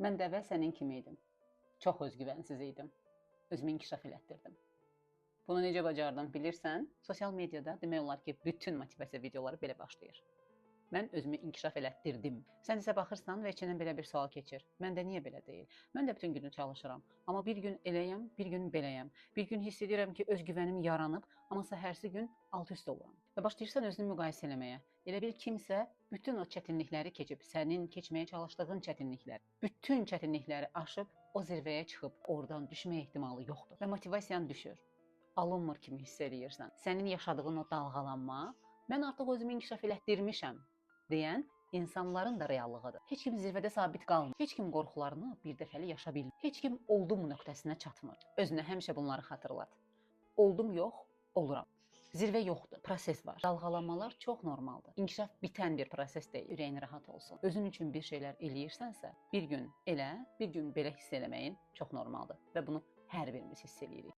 Mən də əvvəl sənin kimi idim. Çox özgüvənsiz idim. Özümü inkişaf elətdirdim. Bunu necə bacardım bilirsən? Sosial mediada demək olar ki, bütün motivasiya videoları belə başlayır. Mən özümü inkişaf elətdirdim. Sən isə baxırsan və içindən belə bir sual keçir. Məndə niyə belə deyil? Mən də bütün günü çalışıram. Amma bir gün eləyəm, bir gün beləyəm. Bir gün hiss edirəm ki, özgüvənim yaranıb, amma səhərsi gün alt-üst oluram. Və başlayırsan özünü müqayisə eləməyə. Elə bil kimsə bütün o çətinlikləri keçib, sənin keçməyə çalışdığın çətinliklər, bütün çətinlikləri aşıb o zirvəyə çıxıb, oradan düşmə ehtimalı yoxdur. Və motivasiyan düşür. Alınmır kimi hiss eləyirsən. Sənin yaşadığın o dalğalanma, mən artıq özümü inkişaf elətdirmişəm deyən insanların da reallığıdır. Heç kim zirvədə sabit qalmır. Heç kim qorxularını bir dəfəli yaşa bilmir. Heç kim oldum nöqtəsinə çatmır. Özünə həmişə bunları xatırlat. Oldum yox, oluram. Zirvə yoxdur, proses var. Dalğalanmalar çox normaldır. İnkişaf bitən bir proses deyil. Ürəyin rahat olsun. Özün üçün bir şeylər eləyirsənsə, bir gün elə, bir gün belə hiss eləməyin çox normaldır və bunu hər birimiz hiss eləyirik.